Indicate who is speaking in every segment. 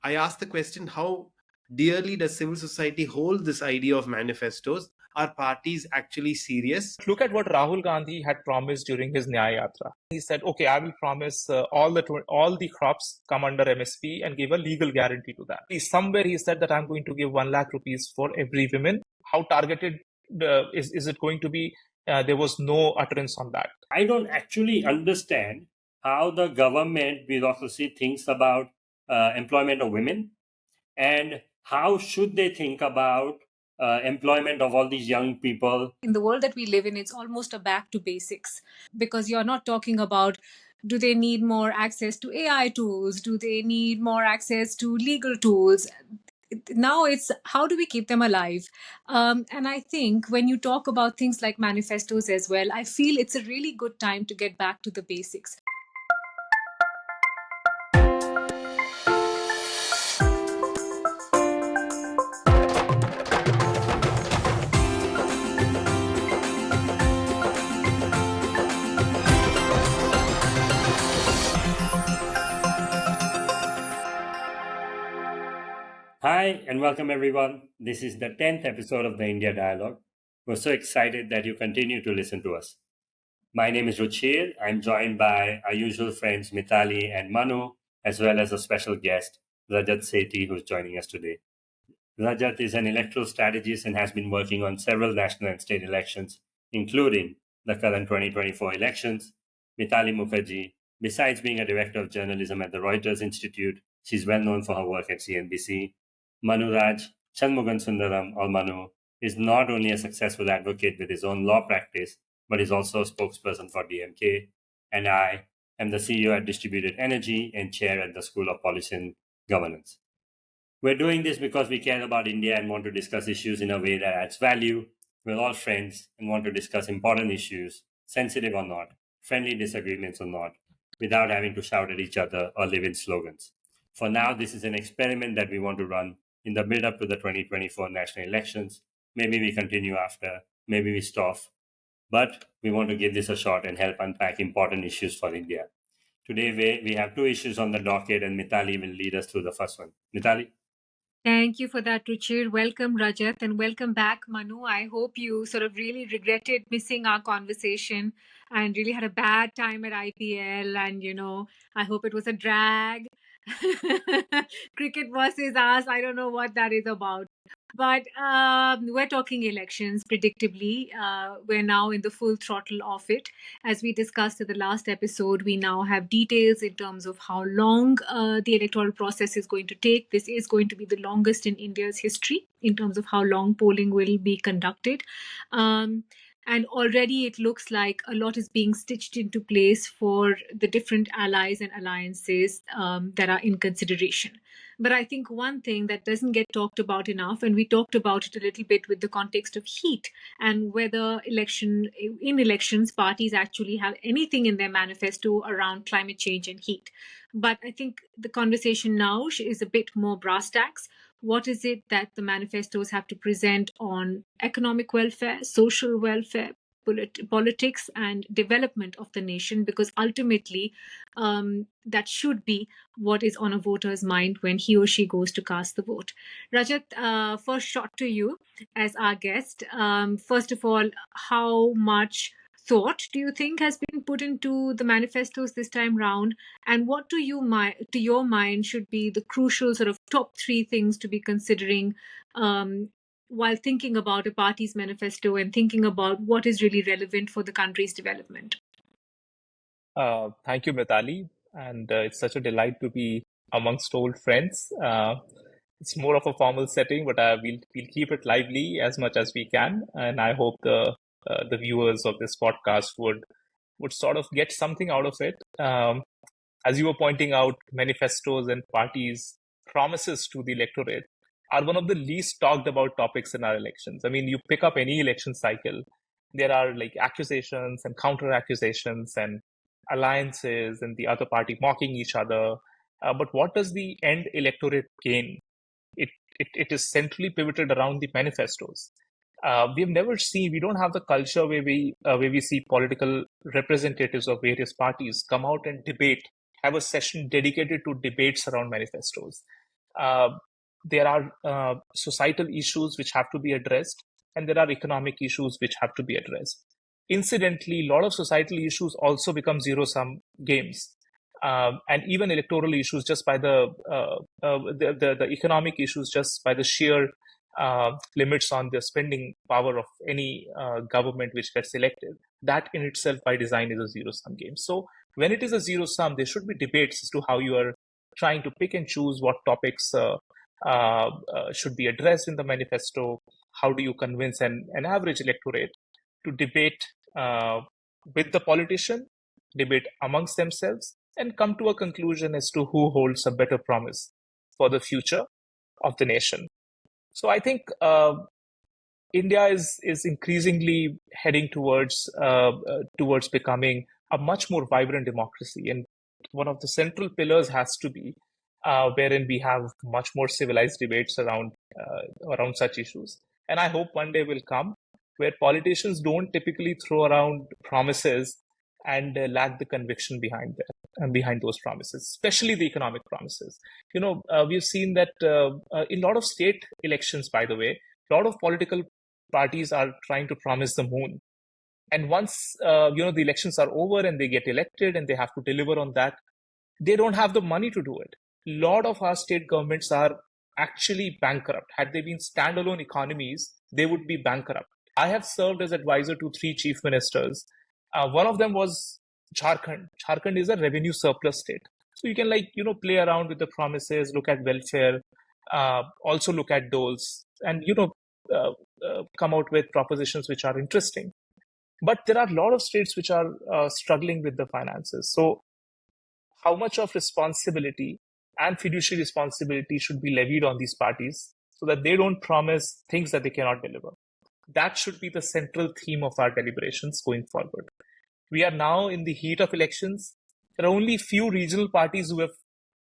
Speaker 1: I asked the question, how dearly does civil society hold this idea of manifestos? Are parties actually serious?
Speaker 2: Look at what Rahul Gandhi had promised during his Nyaya Yatra. He said, okay, I will promise all the crops come under MSP and give a legal guarantee to that. Somewhere he said that I'm going to give 1 lakh rupees for every woman. How targeted is it going to be? There was no utterance on that.
Speaker 3: I don't actually understand how the government bureaucracy thinks about employment of women, and how should they think about employment of all these young people.
Speaker 4: In the world that we live in, it's almost a back to basics, because you're not talking about, do they need more access to AI tools? Do they need more access to legal tools? Now it's, how do we keep them alive? And I think when you talk about things like manifestos as well, I feel it's a really good time to get back to the basics.
Speaker 3: Hi, and welcome everyone. This is the 10th episode of the India Dialogue. We're so excited that you continue to listen to us. My name is Ruchir. I'm joined by our usual friends Mitali and Manu, as well as a special guest, Rajat Sethi, who's joining us today. Rajat is an electoral strategist and has been working on several national and state elections, including the current 2024 elections. Mitali Mukherjee, besides being a director of journalism at the Reuters Institute, she's well known for her work at CNBC. Manu Raj Chanmugan Sundaram, or Manu, is not only a successful advocate with his own law practice, but is also a spokesperson for DMK. And I am the CEO at Distributed Energy and chair at the School of Policy and Governance. We're doing this because we care about India and want to discuss issues in a way that adds value. We're all friends and want to discuss important issues, sensitive or not, friendly disagreements or not, without having to shout at each other or live in slogans. For now, this is an experiment that we want to run in the build-up to the 2024 national elections. Maybe we continue after, maybe we stop. But we want to give this a shot and help unpack important issues for India. Today, we have two issues on the docket, and Mitali will lead us through the first one. Mitali?
Speaker 4: Thank you for that, Ruchir. Welcome, Rajat, and welcome back, Manu. I hope you sort of really regretted missing our conversation and really had a bad time at IPL. And, I hope it was a drag. Cricket versus us. I don't know what that is about. But we're talking elections, predictably. We're now in the full throttle of it. As we discussed in the last episode, we now have details in terms of how long the electoral process is going to take. This is going to be the longest in India's history in terms of how long polling will be conducted. And already it looks like a lot is being stitched into place for the different allies and alliances that are in consideration. But I think one thing that doesn't get talked about enough, and we talked about it a little bit with the context of heat and whether in elections parties actually have anything in their manifesto around climate change and heat. But I think the conversation now is a bit more brass tacks. What is it that the manifestos have to present on economic welfare, social welfare, politics and development of the nation? Because ultimately that should be what is on a voter's mind when he or she goes to cast the vote. Rajat, first shot to you as our guest. First of all, how much thought do you think has been put into the manifestos this time round, and what to your mind should be the crucial sort of top three things to be considering while thinking about a party's manifesto and thinking about what is really relevant for the country's development?
Speaker 2: Thank you, Mitali. And it's such a delight to be amongst old friends. It's more of a formal setting, but we'll keep it lively as much as we can. And I hope the viewers of this podcast would sort of get something out of it. As you were pointing out, manifestos and parties' promises to the electorate are one of the least talked about topics in our elections. I mean, you pick up any election cycle, there are like accusations and counter accusations and alliances and the other party mocking each other. But what does the end electorate gain? It is centrally pivoted around the manifestos. We don't have the culture where we see political representatives of various parties come out and debate, have a session dedicated to debates around manifestos. Uh, there are societal issues which have to be addressed, and there are economic issues which have to be addressed. Incidentally, a lot of societal issues also become zero-sum games. And even electoral issues, just by the economic issues, just by the sheer limits on the spending power of any government which gets elected, that in itself by design is a zero-sum game. So when it is a zero-sum, there should be debates as to how you are trying to pick and choose what topics should be addressed in the manifesto. How do you convince an average electorate to debate with the politician, debate amongst themselves, and come to a conclusion as to who holds a better promise for the future of the nation? So I think India is increasingly heading towards becoming a much more vibrant democracy, and one of the central pillars has to be wherein we have much more civilized debates around such issues. And I hope one day will come where politicians don't typically throw around promises and lack the conviction behind those promises, especially the economic promises. We've seen that in a lot of state elections, by the way, a lot of political parties are trying to promise the moon. And once the elections are over and they get elected and they have to deliver on that, they don't have the money to do it. A lot of our state governments are actually bankrupt. Had they been standalone economies, they would be bankrupt. I have served as advisor to 3 chief ministers. One of them was Jharkhand. Jharkhand is a revenue surplus state. So you can play around with the promises, look at welfare, also look at doles, and come out with propositions which are interesting. But there are a lot of states which are struggling with the finances. So how much of responsibility and fiduciary responsibility should be levied on these parties so that they don't promise things that they cannot deliver? That should be the central theme of our deliberations going forward. We are now in the heat of elections. There are only few regional parties who have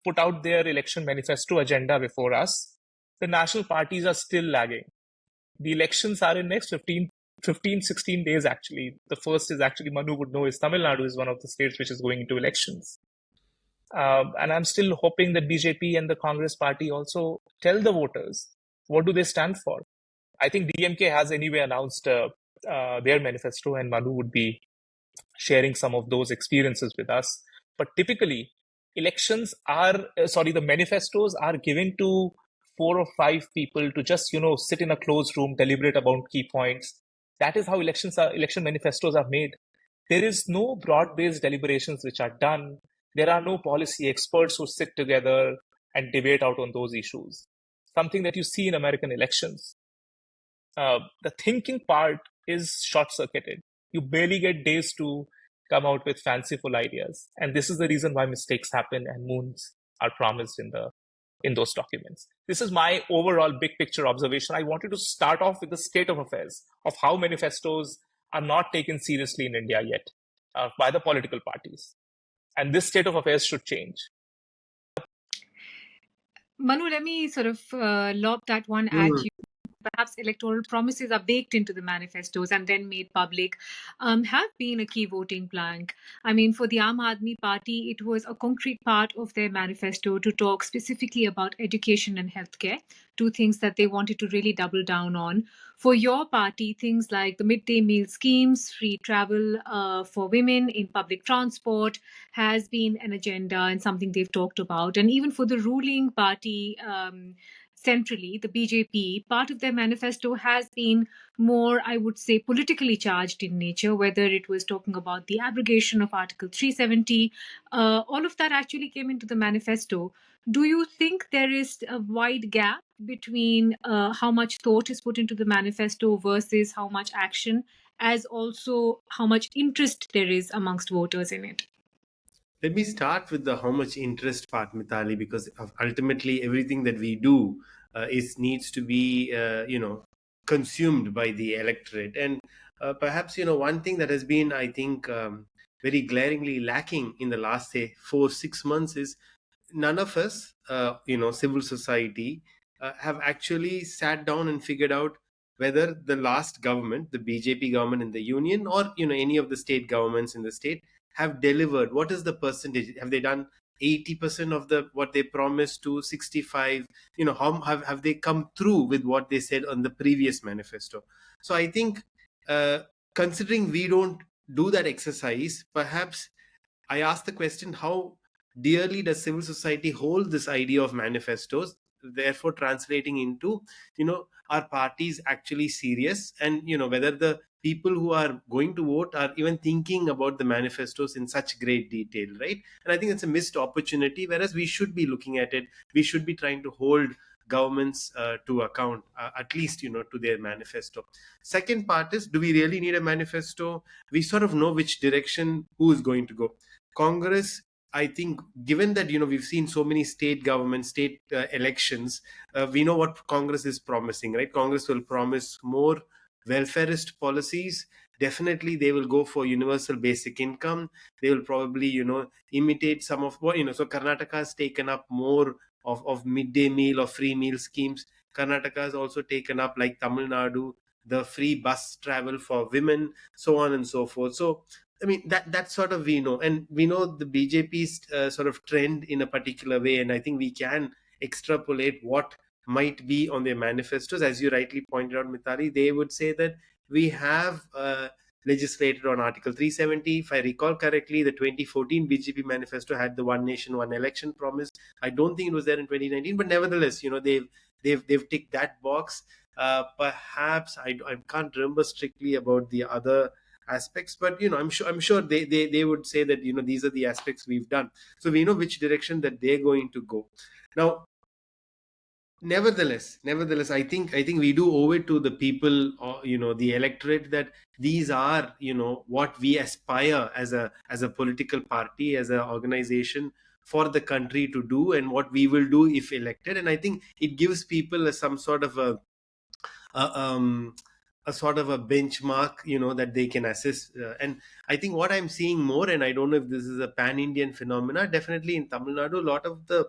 Speaker 2: put out their election manifesto agenda before us. The national parties are still lagging. The elections are in next 16 days, actually. The first is actually, Manu would know, is Tamil Nadu is one of the states which is going into elections. And I'm still hoping that BJP and the Congress party also tell the voters what do they stand for. I think DMK has anyway announced their manifesto, and Manu would be sharing some of those experiences with us. But typically, the manifestos are given to 4 or 5 people to just, sit in a closed room, deliberate about key points. That is how election manifestos are made. There is no broad-based deliberations which are done. There are no policy experts who sit together and debate out on those issues. Something that you see in American elections. The thinking part is short-circuited. You barely get days to come out with fanciful ideas. And this is the reason why mistakes happen and moons are promised in those documents. This is my overall big picture observation. I wanted to start off with the state of affairs of how manifestos are not taken seriously in India yet by the political parties. And this state of affairs should change.
Speaker 4: Manu, let me sort of lob that one at you. Perhaps electoral promises are baked into the manifestos and then made public, have been a key voting plank. I mean, for the Aam Aadmi Party, it was a concrete part of their manifesto to talk specifically about education and healthcare, 2 things that they wanted to really double down on. For your party, things like the midday meal schemes, free travel for women in public transport has been an agenda and something they've talked about. And even for the ruling party, centrally, the BJP, part of their manifesto has been more, I would say, politically charged in nature, whether it was talking about the abrogation of Article 370. All of that actually came into the manifesto. Do you think there is a wide gap between how much thought is put into the manifesto versus how much action, as also how much interest there is amongst voters in it?
Speaker 1: Let me start with the how much interest part, Mitali, because ultimately everything that we do needs to be consumed by the electorate. And perhaps one thing that has been, I think, very glaringly lacking in the last, say, 4-6 months is none of us, civil society, have actually sat down and figured out whether the last government, the BJP government in the union, or any of the state governments in the state, have delivered. What is the percentage? Have they done 80% of the what they promised to 65, how have they come through with what they said on the previous manifesto? So I think, considering we don't do that exercise, perhaps I ask the question, how dearly does civil society hold this idea of manifestos, therefore translating into, are parties actually serious, and whether the people who are going to vote are even thinking about the manifestos in such great detail, right? And I think it's a missed opportunity, whereas we should be looking at it. We should be trying to hold governments to account, at least to their manifesto. Second part is, do we really need a manifesto? We sort of know which direction who is going to go. Congress, I think, given that we've seen so many state governments, state elections, we know what Congress is promising, right? Congress will promise more welfareist policies. Definitely, they will go for universal basic income. They will probably, imitate some of what So Karnataka has taken up more of midday meal or free meal schemes. Karnataka has also taken up, like Tamil Nadu, the free bus travel for women, so on and so forth. So I mean, that sort of we know, and we know the BJP's sort of trend in a particular way, and I think we can extrapolate what might be on their manifestos. As you rightly pointed out, Mitali, they would say that we have legislated on Article 370. If I recall correctly, the 2014 BJP manifesto had the one nation, one election promise. I don't think it was there in 2019, but nevertheless, they've ticked that box. Perhaps I can't remember strictly about the other aspects, but I'm sure they would say that these are the aspects we've done, so we know which direction that they're going to go. Now, nevertheless, I think we do owe it to the people, or the electorate, that these are what we aspire as a political party, as an organization, for the country to do, and what we will do if elected. And I think it gives people some sort of a a sort of a benchmark, that they can assess. And I think what I'm seeing more, and I don't know if this is a pan-Indian phenomena, definitely in Tamil Nadu, a lot of the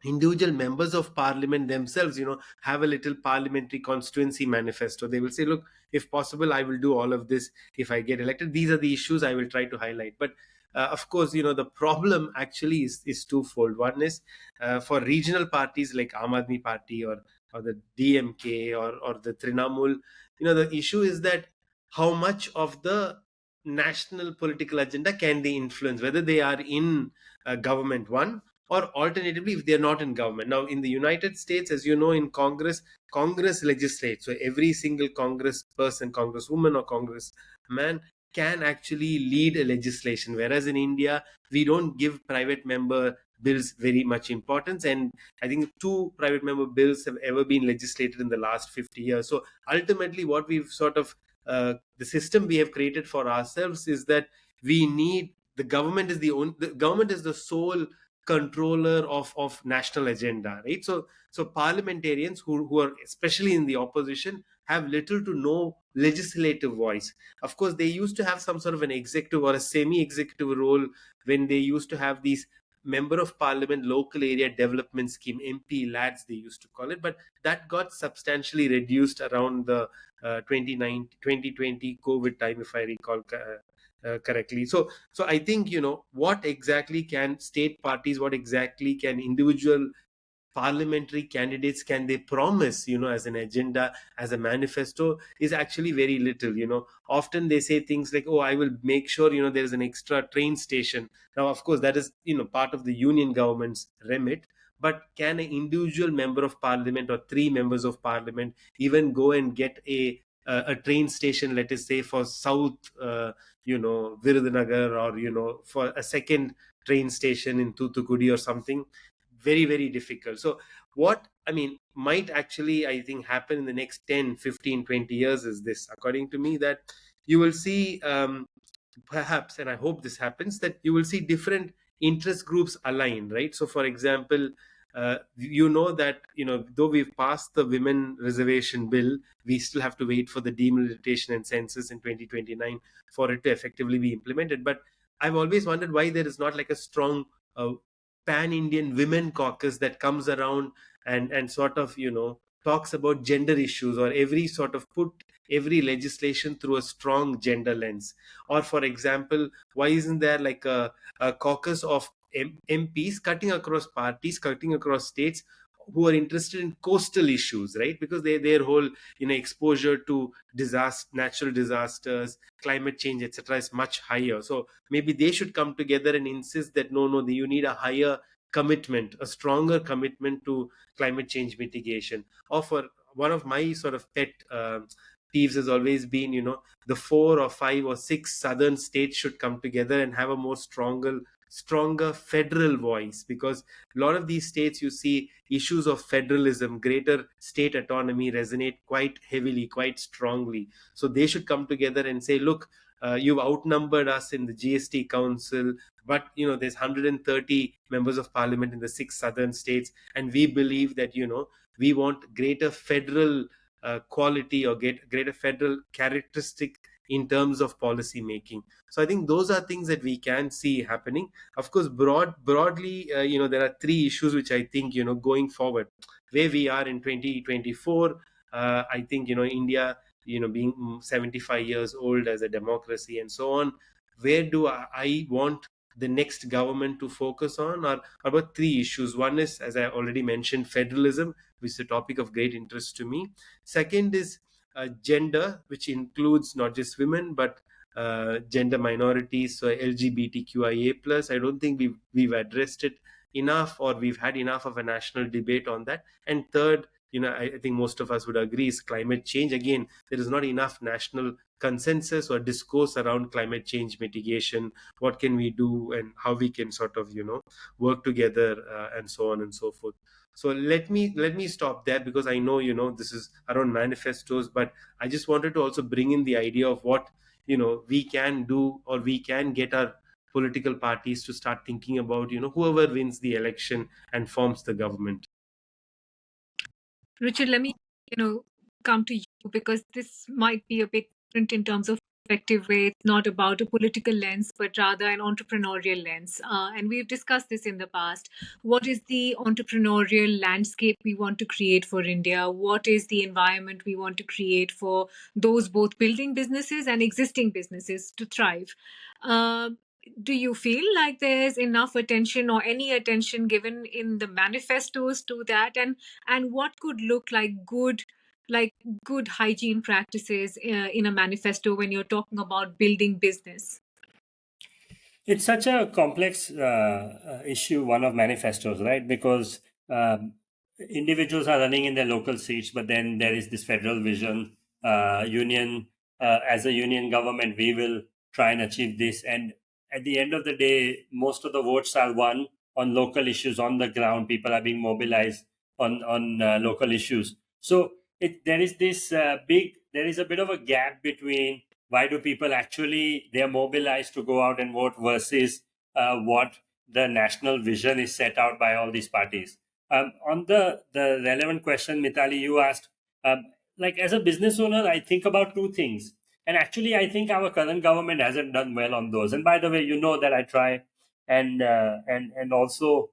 Speaker 1: individual members of parliament themselves, have a little parliamentary constituency manifesto. They will say, look, if possible, I will do all of this if I get elected. These are the issues I will try to highlight. But of course, the problem actually is twofold. One is, for regional parties like Aam Aadmi Party, or the DMK, or the Trinamool, the issue is that how much of the national political agenda can they influence, whether they are in government, one, or alternatively, if they're not in government. Now, in the United States, as you know, in Congress legislates. So every single Congress person, Congresswoman or Congressman can actually lead a legislation. Whereas in India, we don't give private member bills very much importance. And I think 2 private member bills have ever been legislated in the last 50 years. So ultimately, what we've sort of, the system we have created for ourselves is that we need, the government is the government is the sole controller of national agenda, right? So parliamentarians who are especially in the opposition have little to no legislative voice. Of course, they used to have some sort of an executive or a semi-executive role when they used to have these member of parliament local area development scheme, MP lads they used to call it, but that got substantially reduced around the 2020 COVID time, if I recall correctly. So I think, what exactly can state parties, what exactly can individual parliamentary candidates, can they promise, as an agenda, as a manifesto, is actually very little. Often they say things like, oh, I will make sure, there's an extra train station. Now, of course, that is, part of the union government's remit. But can an individual member of parliament or 3 members of parliament even go and get a train station, let us say, for South, Virudhunagar, or, for a second train station in Thoothukudi or something? Very, very difficult. So what I mean might actually, I think, happen in the next 10, 15, 20 years is this, according to me, that you will see, perhaps, and I hope this happens, that you will see different interest groups align, right? So for example, that though we've passed the women reservation bill, we still have to wait for the delimitation and census in 2029 for it to effectively be implemented. But I've always wondered why there is not like a strong pan-Indian women caucus that comes around and sort of, talks about gender issues, or every sort of put every legislation through a strong gender lens. Or for example, why isn't there like a caucus of MPs cutting across parties, cutting across states, who are interested in coastal issues, right? Because their whole exposure to natural disasters, climate change, etc., is much higher. So maybe they should come together and insist that no, you need a higher commitment, a stronger commitment to climate change mitigation. Or for one of my sort of pet peeves has always been, the 4 or 5 or 6 southern states should come together and have a more stronger federal voice, because a lot of these states, you see, issues of federalism, greater state autonomy resonate quite heavily, quite strongly. So they should come together and say, look, you've outnumbered us in the GST Council, but there's 130 members of parliament in the 6 southern states, and we believe that we want greater federal quality, or get greater federal characteristic in terms of policy making. So I think those are things that we can see happening. Of course, broadly, there are 3 issues which I think, going forward, where we are in 2024. I think, India, being 75 years old as a democracy and so on, where do I want the next government to focus on, are about 3 issues. One is, as I already mentioned, federalism, which is a topic of great interest to me. Second is gender, which includes not just women, but gender minorities, so LGBTQIA plus. I don't think we've addressed it enough, or we've had enough of a national debate on that. And third, I think most of us would agree, is climate change. Again, there is not enough national consensus or discourse around climate change mitigation. What can we do, and how we can sort of work together, and so on and so forth. So let me stop there, because I know this is around manifestos, but I just wanted to also bring in the idea of what we can do, or we can get our political parties to start thinking about whoever wins the election and forms the government.
Speaker 4: Richard, let me, come to you, because this might be a bit different in terms of effective way. It's not about a political lens, but rather an entrepreneurial lens. And we've discussed this in the past. What is the entrepreneurial landscape we want to create for India? What is the environment we want to create for those both building businesses and existing businesses to thrive? Do you feel like there's enough attention or any attention given in the manifestos to that? And what could look like good hygiene practices in a manifesto when you're talking about building business?
Speaker 3: It's such a complex issue, one of manifestos, right? Because individuals are running in their local seats, but then there is this federal vision. Union, as a union government, we will try and achieve this. And at the end of the day, most of the votes are won on local issues on the ground. People are being mobilized on local issues. So there is a bit of a gap between why do people actually, they're mobilized to go out and vote, versus what the national vision is set out by all these parties. On the relevant question, Mitali, you asked, like as a business owner, I think about 2 things. And actually, I think our current government hasn't done well on those. And by the way, you know that I try and also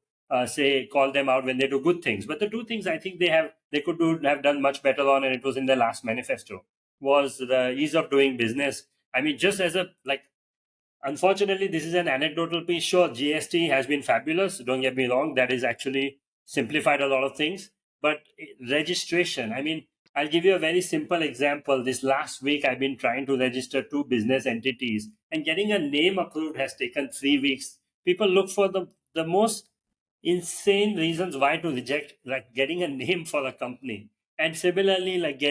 Speaker 3: say, call them out when they do good things. But the 2 things I think they could have done much better on, and it was in the last manifesto, was the ease of doing business. I mean, just as unfortunately, this is an anecdotal piece. Sure, GST has been fabulous. Don't get me wrong. That is actually simplified a lot of things. But registration, I mean, I'll give you a very simple example. This last week, I've been trying to register 2 business entities, and getting a name approved has taken 3 weeks. People look for the most insane reasons why to reject, like getting a name for a company. And similarly, like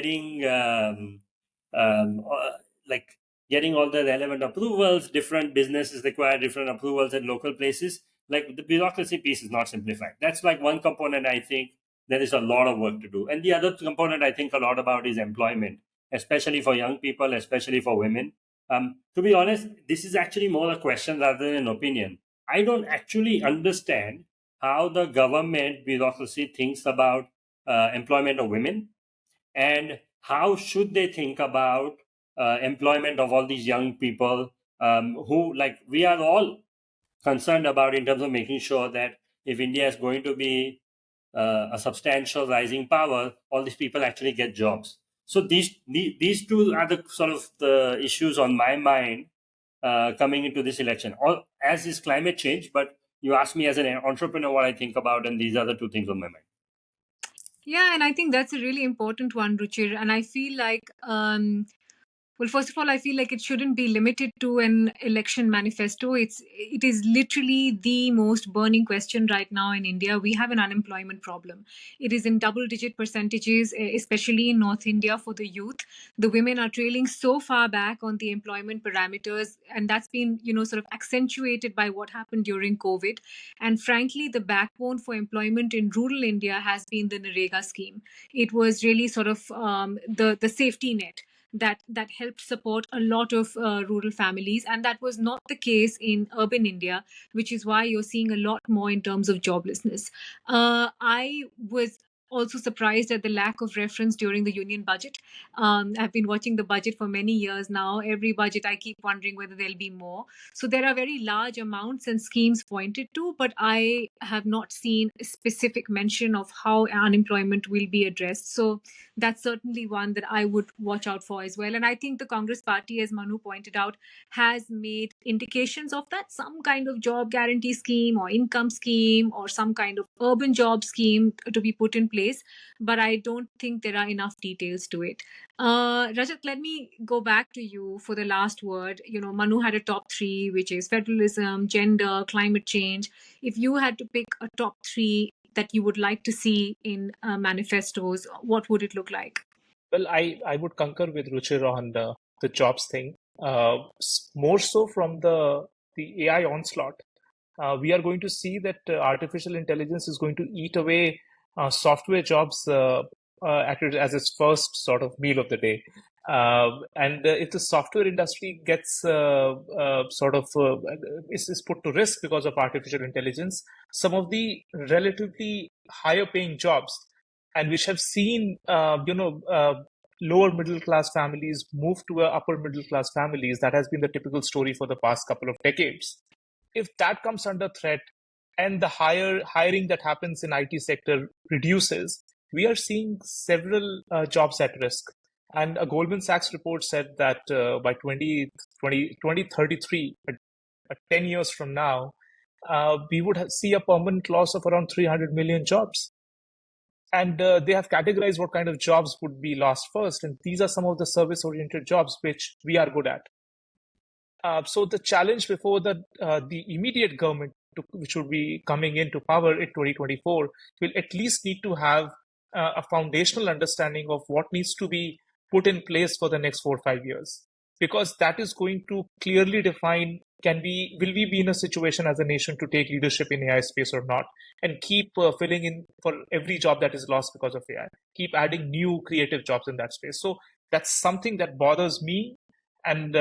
Speaker 3: um, uh, like getting all the relevant approvals. Different businesses require different approvals at local places. Like the bureaucracy piece is not simplified. That's like one component. I think there is a lot of work to do. And the other component I think a lot about is employment, especially for young people, especially for women. To be honest, this is actually more a question rather than an opinion. I don't actually understand how the government bureaucracy thinks about employment of women, and how should they think about employment of all these young people, who, like, we are all concerned about in terms of making sure that if India is going to be a substantial rising power, all these people actually get jobs. So these 2 are the sort of the issues on my mind coming into this election, or as is climate change. But You asked me as an entrepreneur what I think about, and these are the two things on my mind.
Speaker 4: Yeah, and I think that's a really important one, Ruchir. And I feel like well, first of all, I feel like it shouldn't be limited to an election manifesto. It is literally the most burning question right now in India. We have an unemployment problem. It is in double-digit percentages, especially in North India for the youth. The women are trailing so far back on the employment parameters, and that's been, sort of accentuated by what happened during COVID. And frankly, the backbone for employment in rural India has been the Narega scheme. It was really sort of the safety net that helped support a lot of rural families, and that was not the case in urban India, which is why you're seeing a lot more in terms of joblessness. I was also surprised at the lack of reference during the union budget. I've been watching the budget for many years now. Every budget, I keep wondering whether there'll be more. So there are very large amounts and schemes pointed to, but I have not seen a specific mention of how unemployment will be addressed. So that's certainly one that I would watch out for as well. And I think the Congress party, as Manu pointed out, has made indications of that, some kind of job guarantee scheme or income scheme or some kind of urban job scheme to be put in place. But I don't think there are enough details to it. Rajat, let me go back to you for the last word. Manu had a top three, which is federalism, gender, climate change. If you had to pick a top three that you would like to see in manifestos, what would it look like?
Speaker 2: Well, I would concur with Ruchir on the jobs thing. More so from the AI onslaught. We are going to see that artificial intelligence is going to eat away software jobs as its first sort of meal of the day. And if the software industry gets is put to risk because of artificial intelligence, some of the relatively higher paying jobs, and which have seen lower middle class families move to upper middle class families, that has been the typical story for the past couple of decades. If that comes under threat and the hiring that happens in IT sector reduces, we are seeing several jobs at risk. And a Goldman Sachs report said that by 2033, 10 years from now, we would see a permanent loss of around 300 million jobs. And they have categorized what kind of jobs would be lost first. And these are some of the service-oriented jobs which we are good at. So the challenge before the immediate government, which would be coming into power in 2024, will at least need to have a foundational understanding of what needs to be put in place for the next 4 or 5 years, because that is going to clearly define will we be in a situation as a nation to take leadership in AI space or not, and keep filling in for every job that is lost because of AI, keep adding new creative jobs in that space. So that's something that bothers me. And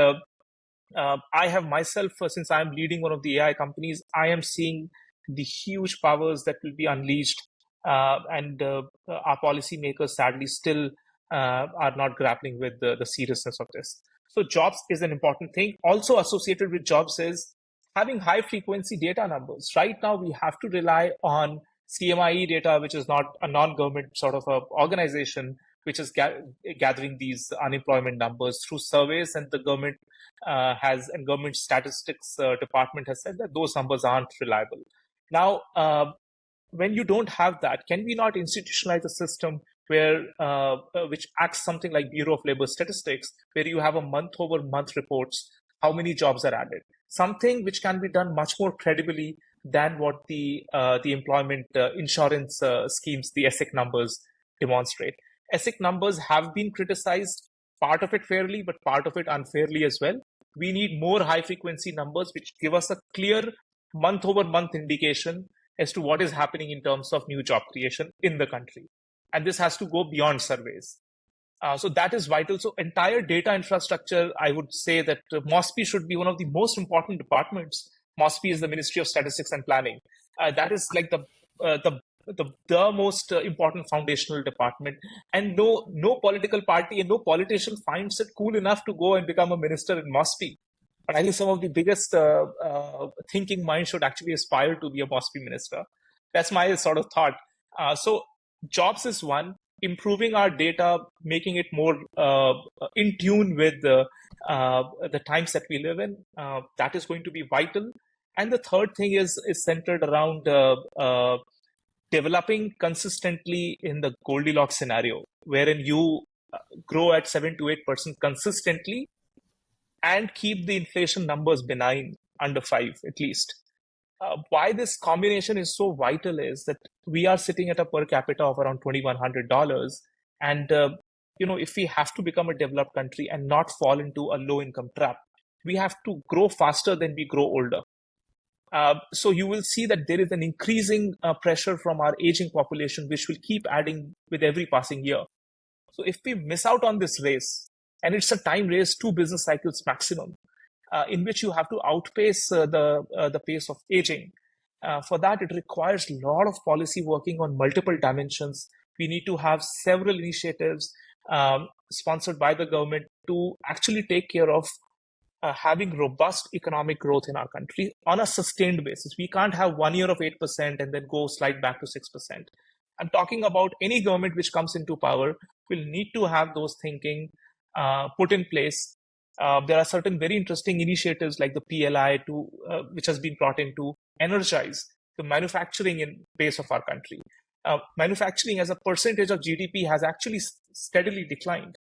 Speaker 2: I have myself, since I'm leading one of the AI companies, I am seeing the huge powers that will be unleashed, and our policymakers sadly still are not grappling with the seriousness of this. So jobs is an important thing. Also associated with jobs is having high frequency data numbers. Right now, we have to rely on CMIE data, which is not a non-government sort of a organization, which is gathering these unemployment numbers through surveys, and the government government statistics department has said that those numbers aren't reliable. Now, when you don't have that, can we not institutionalize a system where which acts something like Bureau of Labor Statistics, where you have a month-over-month reports, how many jobs are added, something which can be done much more credibly than what the employment insurance schemes, the ESIC numbers demonstrate. ESIC numbers have been criticized, part of it fairly, but part of it unfairly as well. We need more high frequency numbers which give us a clear month over month indication as to what is happening in terms of new job creation in the country. And this has to go beyond surveys. So that is vital. So entire data infrastructure, I would say that MOSPI should be one of the most important departments. MOSPI is the Ministry of Statistics and Planning. That is like the most important foundational department. And no political party and no politician finds it cool enough to go and become a minister in MOSPI. But I think some of the biggest thinking minds should actually aspire to be a MOSPI minister. That's my sort of thought. So jobs is one. Improving our data, making it more in tune with the times that we live in, that is going to be vital. And the third thing is centered around developing consistently in the Goldilocks scenario, wherein you grow at 7 to 8% consistently and keep the inflation numbers benign under 5 at least. Why this combination is so vital is that we are sitting at a per capita of around $2,100, and if we have to become a developed country and not fall into a low income trap, we have to grow faster than we grow older. So you will see that there is an increasing pressure from our aging population, which will keep adding with every passing year. So if we miss out on this race, and it's a time race, 2 business cycles maximum, in which you have to outpace the pace of aging. For that, it requires a lot of policy working on multiple dimensions. We need to have several initiatives sponsored by the government to actually take care of having robust economic growth in our country on a sustained basis. We can't have 1 year of 8% and then go slide back to 6%. I'm talking about any government which comes into power will need to have those thinking put in place. There are certain very interesting initiatives like the PLI which has been brought in to energize the manufacturing in base of our country. Manufacturing as a percentage of GDP has actually steadily declined.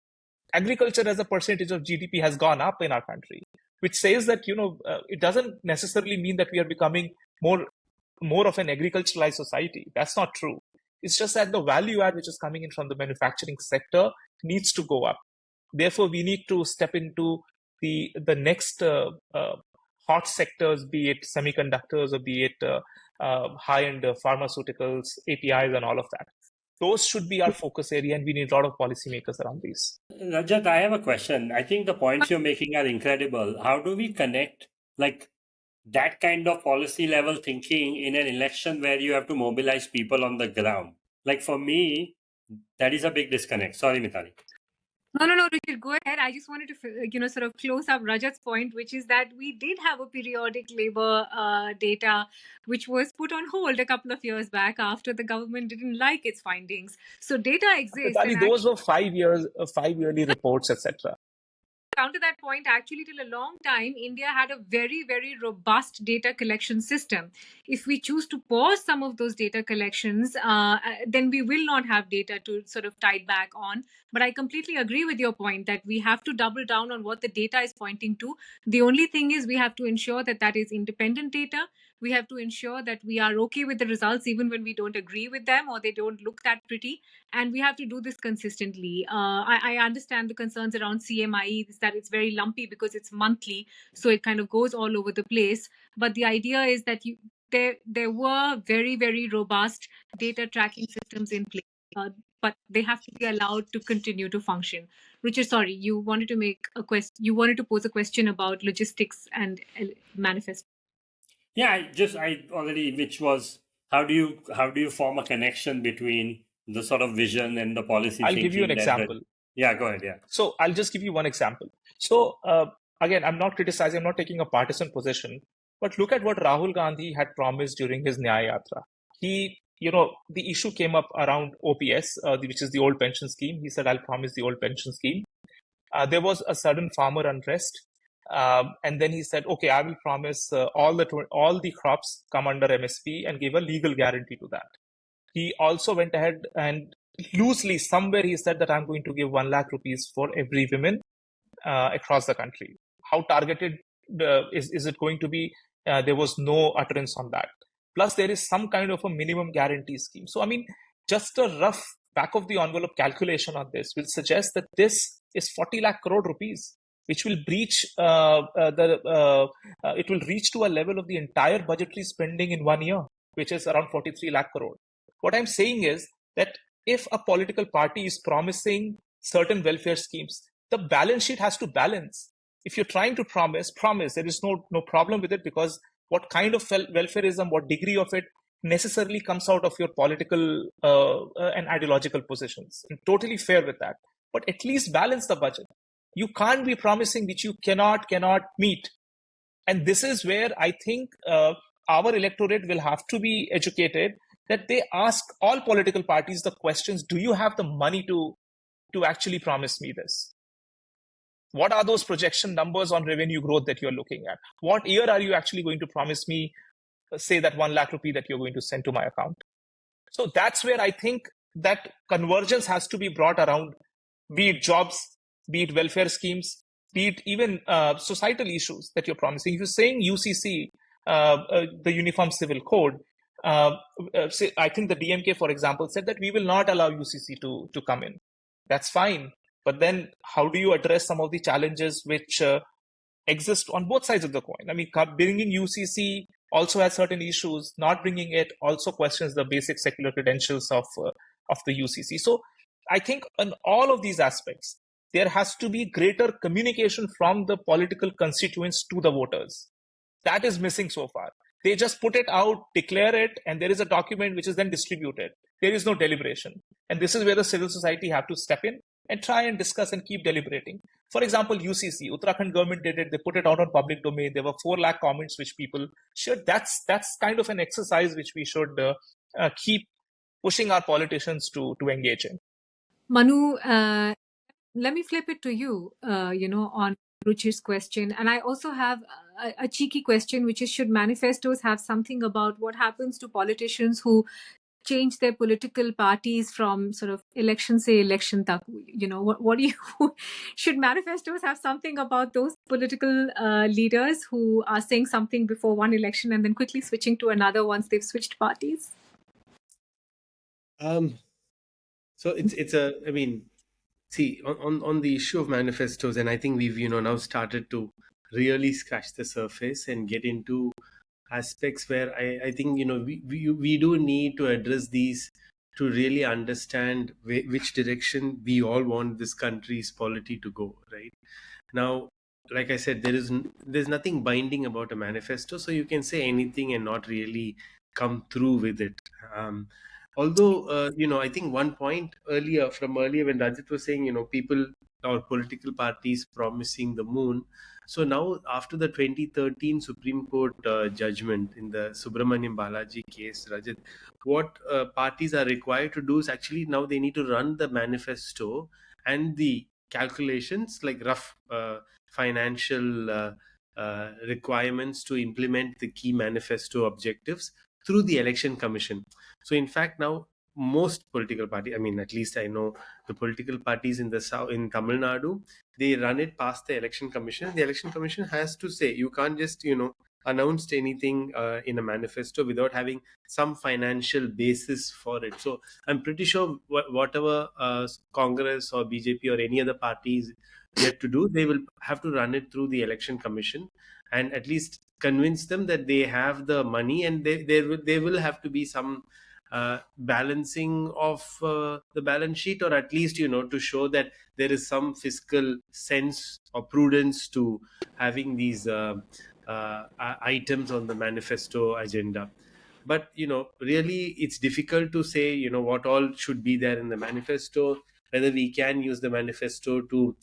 Speaker 2: Agriculture as a percentage of GDP has gone up in our country, which says that it doesn't necessarily mean that we are becoming more of an agriculturalized society. That's not true. It's just that the value add which is coming in from the manufacturing sector needs to go up. Therefore, we need to step into the next hot sectors, be it semiconductors or be it high-end pharmaceuticals, APIs, and all of that. Those should be our focus area, and we need a lot of policymakers around these.
Speaker 3: Rajat, I have a question. I think the points you're making are incredible. How do we connect that kind of policy level thinking in an election where you have to mobilize people on the ground? For me, that is a big disconnect. Sorry, Mitali.
Speaker 4: No, Ruchir, go ahead. I just wanted to, sort of close up Rajat's point, which is that we did have a periodic labor data, which was put on hold a couple of years back after the government didn't like its findings. So data exists.
Speaker 2: Mitali, those were 5 years, 5-yearly reports, etc.
Speaker 4: Counter that point, actually, till a long time, India had a very, very robust data collection system. If we choose to pause some of those data collections, then we will not have data to sort of tie back on. But I completely agree with your point that we have to double down on what the data is pointing to. The only thing is we have to ensure that that is independent data. We have to ensure that we are okay with the results even when we don't agree with them or they don't look that pretty. And we have to do this consistently. I understand the concerns around CMIE, is that it's very lumpy because it's monthly, so it kind of goes all over the place. But the idea is that there were very, very robust data tracking systems in place, but they have to be allowed to continue to function. Richard, sorry, you wanted to make a question. You wanted to pose a question about logistics and manifest.
Speaker 3: Yeah, which was how do you form a connection between the sort of vision and the policy
Speaker 2: I'll
Speaker 3: thinking?
Speaker 2: give you an example.
Speaker 3: Yeah, go ahead. Yeah.
Speaker 2: So I'll just give you one example. So again, I'm not criticizing, I'm not taking a partisan position, but look at what Rahul Gandhi had promised during his Nyaya Yatra. The issue came up around OPS, which is the old pension scheme. He said, I'll promise the old pension scheme. There was a sudden farmer unrest. And then he said, okay, I will promise all the crops come under MSP and gave a legal guarantee to that. He also went ahead and loosely somewhere he said that I'm going to give 1 lakh rupees for every woman across the country. How targeted is it going to be? There was no utterance on that. Plus, there is some kind of a minimum guarantee scheme. So, I mean, just a rough back of the envelope calculation on this will suggest that this is 40 lakh crore rupees, which will breach it will reach to a level of the entire budgetary spending in 1 year, which is around 43 lakh crore. What I'm saying is that if a political party is promising certain welfare schemes, the balance sheet has to balance. If you're trying to promise, there is no problem with it, because what kind of welfareism, what degree of it necessarily comes out of your political and ideological positions. I'm totally fair with that. But at least balance the budget. You can't be promising which you cannot meet. And this is where I think our electorate will have to be educated, that they ask all political parties the questions, do you have the money to actually promise me this? What are those projection numbers on revenue growth that you're looking at? What year are you actually going to promise me, say that 1 lakh rupee that you're going to send to my account? So that's where I think that convergence has to be brought around, be it jobs, be it welfare schemes, be it even societal issues that you're promising. If you're saying UCC, the Uniform Civil Code, I think the DMK, for example, said that we will not allow UCC to come in. That's fine. But then how do you address some of the challenges which exist on both sides of the coin? I mean, bringing UCC also has certain issues. Not bringing it also questions the basic secular credentials of the UCC. So I think on all of these aspects, there has to be greater communication from the political constituents to the voters. That is missing so far. They just put it out, declare it, and there is a document which is then distributed. There is no deliberation. And this is where the civil society have to step in and try and discuss and keep deliberating. For example, UCC, Uttarakhand government did it. They put it out on public domain. There were 4 lakh comments which people should. That's kind of an exercise which we should keep pushing our politicians to engage in.
Speaker 4: Manu, let me flip it to you, on Ruchir's question. And I also have a cheeky question, which is, should manifestos have something about what happens to politicians who change their political parties from sort of election se election tak? What do you should manifestos have something about those political leaders who are saying something before one election and then quickly switching to another once they've switched parties?
Speaker 1: So see, on the issue of manifestos, and I think we've now started to really scratch the surface and get into aspects where I think we do need to address these to really understand which direction we all want this country's polity to go. Right now, like I said, there's nothing binding about a manifesto, so you can say anything and not really come through with it. Although I think one point earlier when Rajat was saying people or political parties promising the moon. So now, after the 2013 Supreme Court judgment in the Subramaniam Balaji case, Rajat, what parties are required to do is actually now they need to run the manifesto and the calculations, like rough financial requirements to implement the key manifesto objectives through the Election Commission. So in fact, now most political parties, I mean, at least I know the political parties in the South, in Tamil Nadu, they run it past the Election Commission. The Election Commission has to say, you can't just announced anything in a manifesto without having some financial basis for it. So I'm pretty sure whatever Congress or BJP or any other parties yet to do, they will have to run it through the Election Commission and at least convince them that they have the money, and there will have to be some balancing of the balance sheet, or at least to show that there is some fiscal sense or prudence to having these items on the manifesto agenda. But really it's difficult to say what all should be there in the manifesto, whether we can use the manifesto to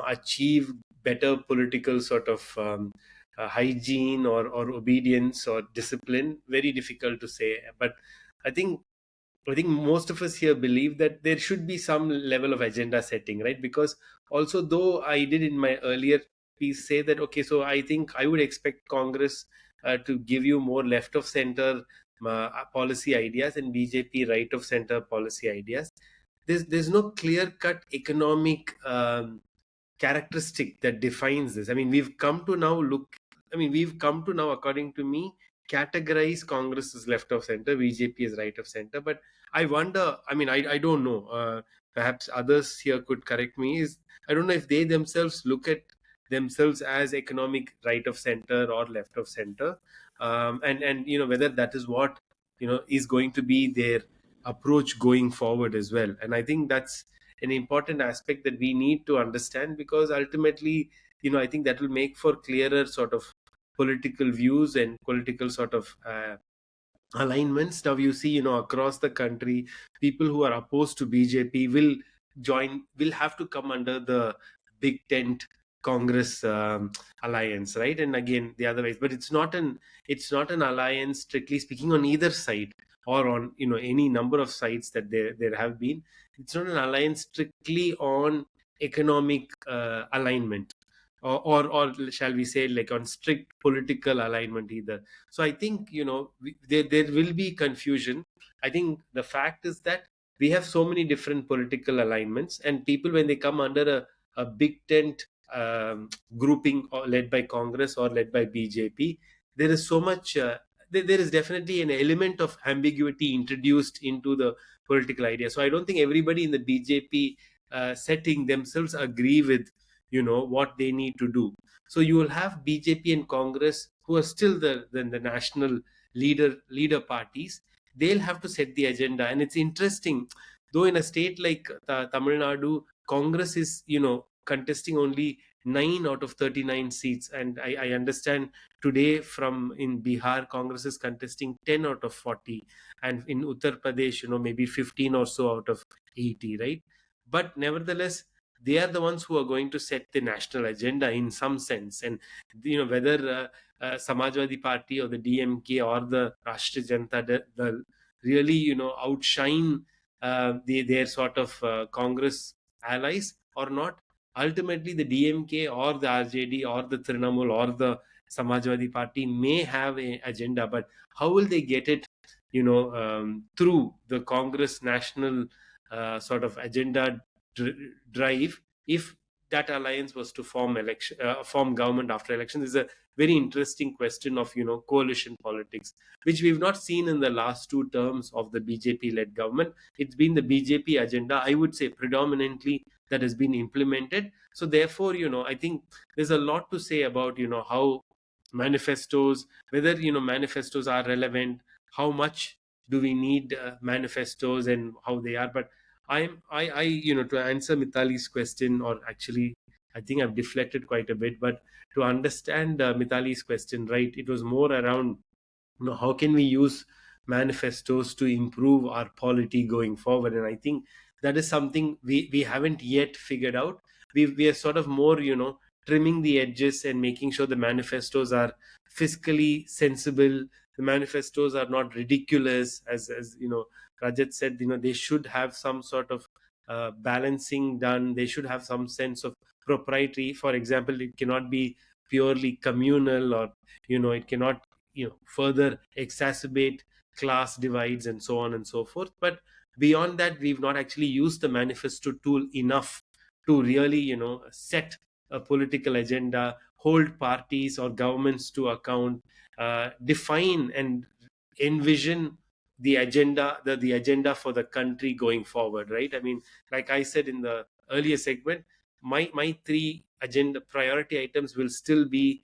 Speaker 1: achieve better political sort of hygiene or obedience or discipline. Very difficult to say. But I think most of us here believe that there should be some level of agenda setting, right? Because also, though I did in my earlier piece say that, okay, so I think I would expect Congress to give you more left of center policy ideas and BJP right of center policy ideas. There's no clear cut economic characteristic that defines this. I mean, we've come to now, according to me, categorize Congress as left of center, BJP as right of center. But I wonder, I don't know, perhaps others here could correct me, is I don't know if they themselves look at themselves as economic right of center or left of center, and whether that is what is going to be their approach going forward as well. And I think that's an important aspect that we need to understand, because ultimately I think that will make for clearer sort of political views and political sort of alignments. Now you see across the country, people who are opposed to BJP will have to come under the big tent Congress alliance, right? And again the other ways, but it's not an alliance strictly speaking on either side, or on any number of sides that there have been. It's not an alliance strictly on economic alignment, or shall we say, like, on strict political alignment either. So I think, there will be confusion. I think the fact is that we have so many different political alignments, and people, when they come under a big tent grouping, or led by Congress or led by BJP, there is so much there is definitely an element of ambiguity introduced into the political idea. So I don't think everybody in the BJP setting themselves agree with what they need to do. So you will have BJP and Congress, who are still the national leader parties. They'll have to set the agenda. And it's interesting, though, in a state like Tamil Nadu, Congress is contesting only 9 out of 39 seats, and I understand today from in Bihar, Congress is contesting 10 out of 40, and in Uttar Pradesh, maybe 15 or so out of 80, right? But nevertheless, they are the ones who are going to set the national agenda in some sense. And whether Samajwadi Party or the DMK or the Rashtriya Janata Dal really outshine their sort of Congress allies or not, ultimately the DMK or the RJD or the Trinamool or the Samajwadi Party may have an agenda, but how will they get it through the Congress national sort of agenda drive, if that alliance was to form government after elections? Is a very interesting question of coalition politics, which we've not seen in the last 2 terms of the BJP led government. It's been the BJP agenda, I would say, predominantly, that has been implemented. So therefore, I think there's a lot to say about how manifestos, whether manifestos are relevant, how much do we need manifestos, and how they are. But I to answer Mitali's question, or actually I think I've deflected quite a bit, but to understand Mitali's question, right, it was more around how can we use manifestos to improve our polity going forward. And I think that is something we haven't yet figured out. We are sort of more trimming the edges and making sure the manifestos are fiscally sensible, the manifestos are not ridiculous, as Rajat said, they should have some sort of balancing done. They should have some sense of propriety. For example, it cannot be purely communal, or it cannot further exacerbate class divides and so on and so forth. But beyond that, we've not actually used the manifesto tool enough to really set a political agenda, hold parties or governments to account, define and envision the agenda, the agenda for the country going forward, right? I mean, like I said in the earlier segment, my 3 agenda priority items will still be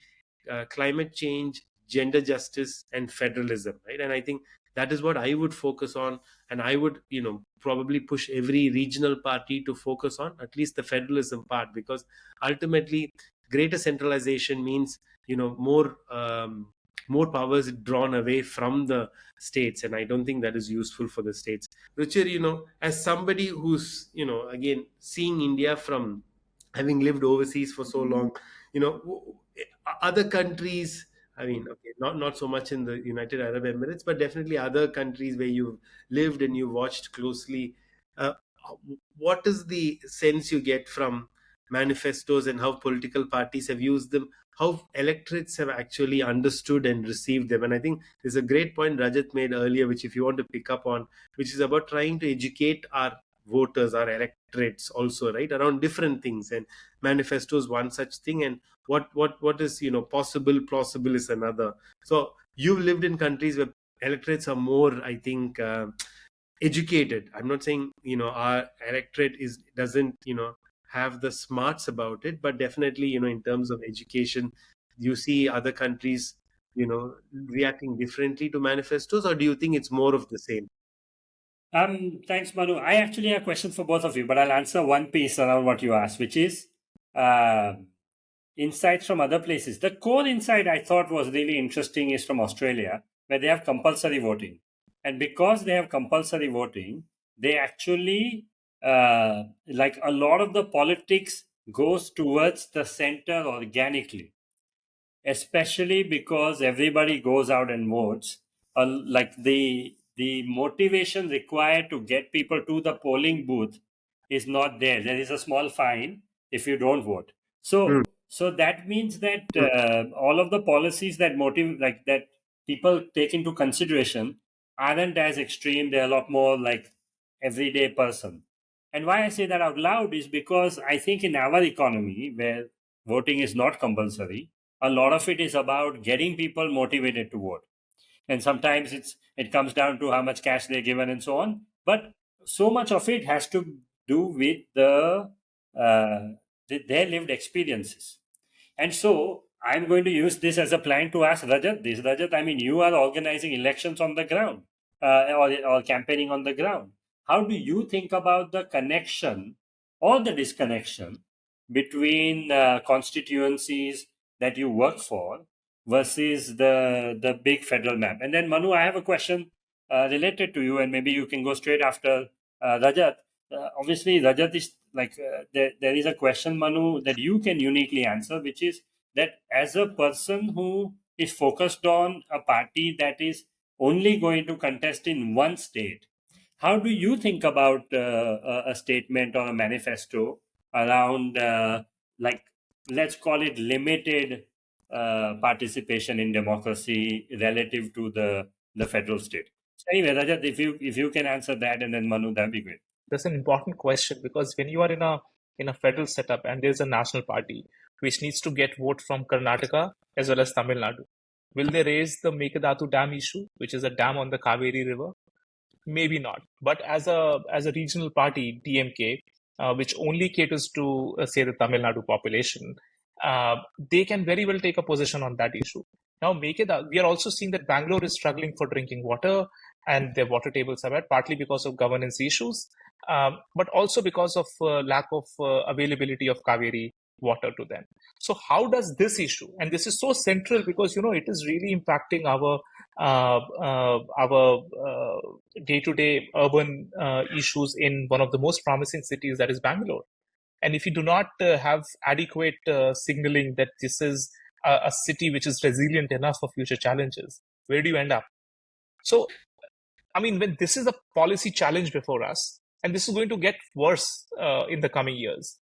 Speaker 1: climate change, gender justice, and federalism, right? And I think that is what I would focus on, and I would probably push every regional party to focus on at least the federalism part, because ultimately greater centralization means more powers drawn away from the states, and I don't think that is useful for the states. Ruchir, as somebody who's again seeing India from having lived overseas for so long, other countries, I mean, okay, not so much in the United Arab Emirates, but definitely other countries where you've lived and you watched closely. Uh, what is the sense you get from manifestos and how political parties have used them, how electorates have actually understood and received them? And I think there's a great point Rajat made earlier, which if you want to pick up on, which is about trying to educate our voters, our electorates also, right, around different things. And manifestos one such thing, and what is plausible is another. So you've lived in countries where electorates are more, I think, educated. I'm not saying our electorate doesn't have the smarts about it, but definitely in terms of education, you see other countries reacting differently to manifestos, or do you think it's more of the same?
Speaker 3: Thanks, Manu. I actually have questions for both of you, but I'll answer one piece around what you asked, which is uh, insights from other places. The core insight I thought was really interesting is from Australia, where they have compulsory voting. And because they have compulsory voting, they actually, like a lot of the politics goes towards the center organically, especially because everybody goes out and votes. Like the motivation required to get people to the polling booth is not there. There is a small fine, if you don't vote.
Speaker 1: Hmm.
Speaker 3: So that means that all of the policies that motive like that people take into consideration aren't as extreme. They're a lot more like everyday person. And why I say that out loud is because I think in our economy where voting is not compulsory, a lot of it is about getting people motivated to vote. And sometimes it comes down to how much cash they're given and so on. But so much of it has to do with uh, their lived experiences. And so I'm going to use this as a plan to ask Rajat this. Rajat, I mean, you are organizing elections on the ground, or campaigning on the ground. How do you think about the connection or the disconnection between constituencies that you work for versus the big federal map? And then Manu, I have a question related to you, and maybe you can go straight after Rajat. Obviously, Rajat is like there is a question, Manu, that you can uniquely answer, which is that as a person who is focused on a party that is only going to contest in one state, how do you think about a statement or a manifesto around, like, let's call it limited participation in democracy relative to the federal state? So anyway, Rajat, if you can answer that, and then Manu, that'd be great.
Speaker 2: That's an important question because when you are in a federal setup and there's a national party which needs to get vote from Karnataka as well as Tamil Nadu, will they raise the Mekadatu Dam issue, which is a dam on the Kaveri River? Maybe not. But as a regional party, DMK, which only caters to say the Tamil Nadu population, they can very well take a position on that issue. Now, we are also seeing that Bangalore is struggling for drinking water, and their water tables are bad, partly because of governance issues, but also because of lack of availability of Kaveri water to them. So, how does this issue, and this is so central because it is really impacting our day-to-day urban issues in one of the most promising cities, that is Bangalore. And if you do not have adequate signaling that this is a city which is resilient enough for future challenges, where do you end up? So, I mean, when this is a policy challenge before us, and this is going to get worse in the coming years,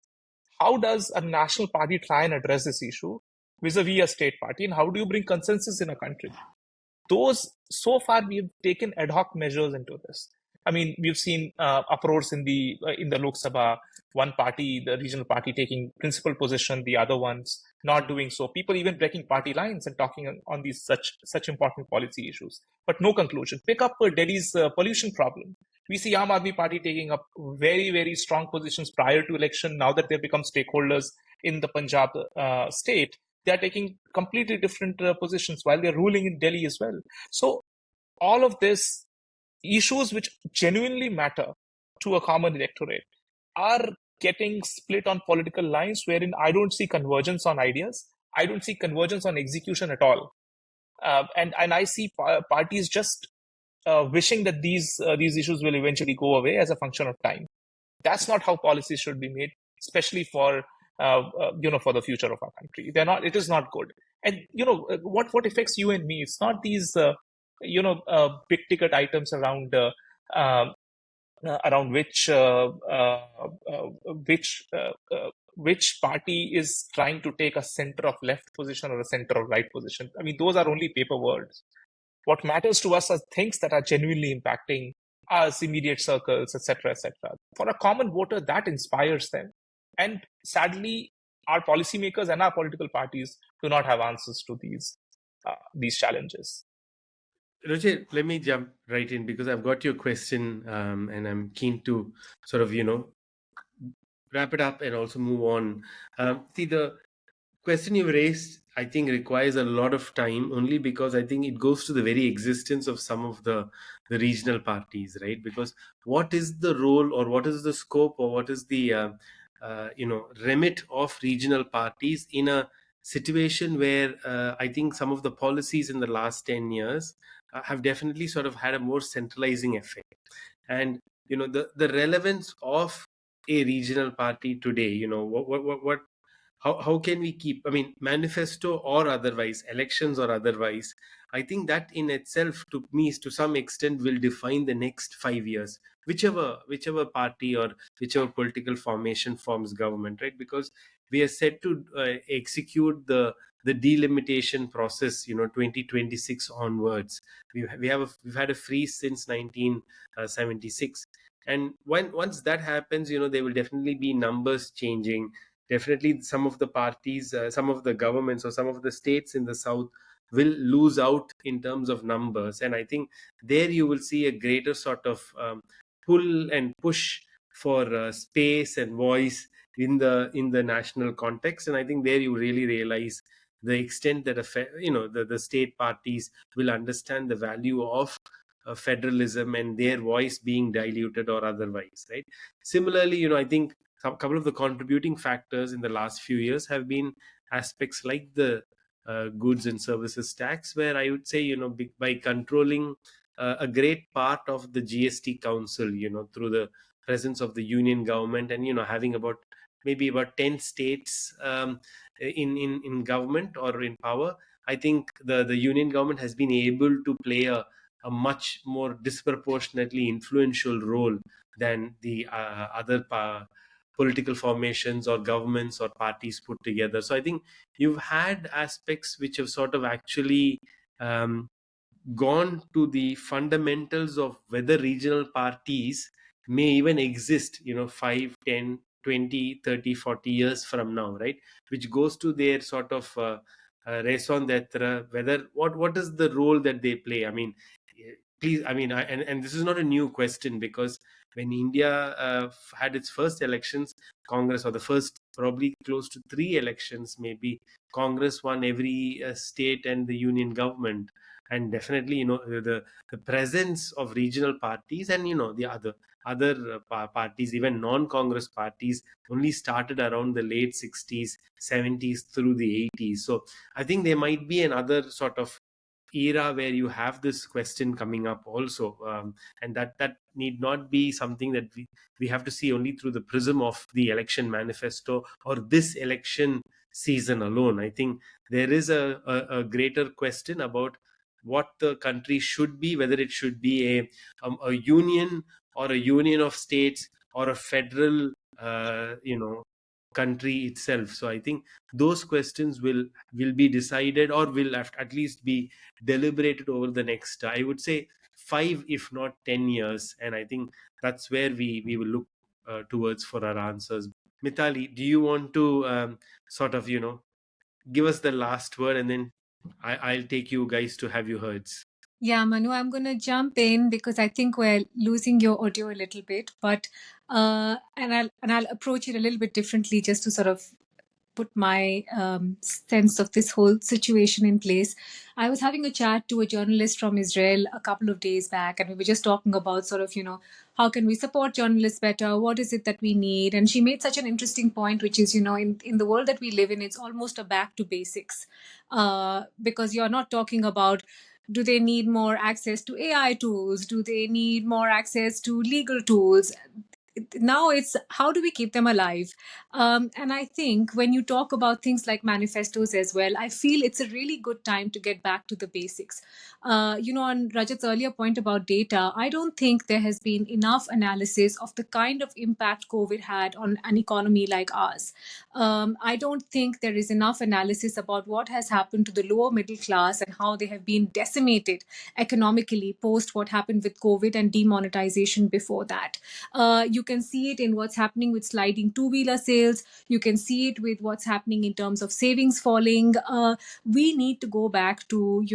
Speaker 2: how does a national party try and address this issue vis-a-vis a state party, and how do you bring consensus in a country? Those, so far we have taken ad hoc measures into this. I mean, we've seen uproars in the Lok Sabha, one party, the regional party, taking principal position, the other ones not doing so. People even breaking party lines and talking on these such important policy issues, but no conclusion. Pick up Delhi's pollution problem. We see Aam Aadmi Party taking up very, very strong positions prior to election. Now that they've become stakeholders in the Punjab state, they are taking completely different positions while they're ruling in Delhi as well. So all of this issues which genuinely matter to a common electorate are getting split on political lines wherein I don't see convergence on ideas. I don't see convergence on execution at all. And I see parties just wishing that these issues will eventually go away as a function of time. That's not how policies should be made, especially for for the future of our country. They're not. It is not good. And what affects you and me? It's not these big ticket items around which party is trying to take a center of left position or a center of right position. I mean, those are only paper words. What matters to us are things that are genuinely impacting us, immediate circles, etc., etc. For a common voter, that inspires them. And sadly, our policymakers and our political parties do not have answers to these challenges.
Speaker 1: Ruchir, let me jump right in because I've got your question, and I'm keen to sort of, wrap it up and also move on. See, the question you've raised, I think, requires a lot of time only because I think it goes to the very existence of some of the regional parties, right? Because what is the role or what is the scope or what is the remit of regional parties in a situation where I think some of the policies in the last 10 years have definitely sort of had a more centralizing effect. And the relevance of a regional party today, what how can we keep, I mean, manifesto or otherwise, elections or otherwise, I think that in itself, to me, to some extent, will define the next 5 years, whichever party or whichever political formation forms government, right? Because we are set to execute the delimitation process, 2026 onwards. We've had a freeze since 1976, and once that happens, there will definitely be numbers changing. Definitely some of the parties, some of the governments or some of the states in the south will lose out in terms of numbers, and I think there you will see a greater sort of pull and push for space and voice in the national context. And I think there you really realize the extent that the state parties will understand the value of federalism and their voice being diluted or otherwise, right? Similarly, I think a couple of the contributing factors in the last few years have been aspects like the goods and services tax, where I would say, by controlling a great part of the GST council, through the presence of the union government, and having about maybe about 10 states in government or in power. I think the union government has been able to play a much more disproportionately influential role than the other political formations or governments or parties put together. So I think you've had aspects which have sort of actually um, gone to the fundamentals of whether regional parties may even exist, 5, 10, 20, 30, 40 years from now, right? Which goes to their sort of raison d'etre, whether what is the role that they play. I mean, please, I mean, and this is not a new question, because when India had its first elections, Congress, or the first probably close to 3 elections maybe, Congress won every state and the union government. And definitely, the presence of regional parties and the other parties, even non-Congress parties, only started around the late 60s, 70s through the 80s. So I think there might be another sort of era where you have this question coming up also, and that need not be something that we have to see only through the prism of the election manifesto or this election season alone. I think there is a greater question about what the country should be, whether it should be a union, or a union of states, or a federal country itself. So I think those questions will be decided, or will have at least be deliberated over the next, I would say, 5 if not 10 years. And I think that's where we will look towards for our answers. Mitali, do you want to sort of give us the last word, and then I'll take you guys to have you heard.
Speaker 4: Yeah, Manu, I'm going to jump in because I think we're losing your audio a little bit, but and I'll approach it a little bit differently just to sort of put my sense of this whole situation in place. I was having a chat to a journalist from Israel a couple of days back, and we were just talking about sort of, how can we support journalists better? What is it that we need? And she made such an interesting point, which is, in the world that we live in, it's almost a back to basics, because you're not talking about, do they need more access to AI tools? Do they need more access to legal tools? Now it's, how do we keep them alive? And I think when you talk about things like manifestos as well, I feel it's a really good time to get back to the basics. On Rajat's earlier point about data, I don't think there has been enough analysis of the kind of impact COVID had on an economy like ours. I don't think there is enough analysis about what has happened to the lower middle class and how they have been decimated economically post what happened with COVID and demonetization before that. You can see it in what's happening with sliding two-wheeler sales. You can see it with what's happening in terms of savings falling. We need to go back to,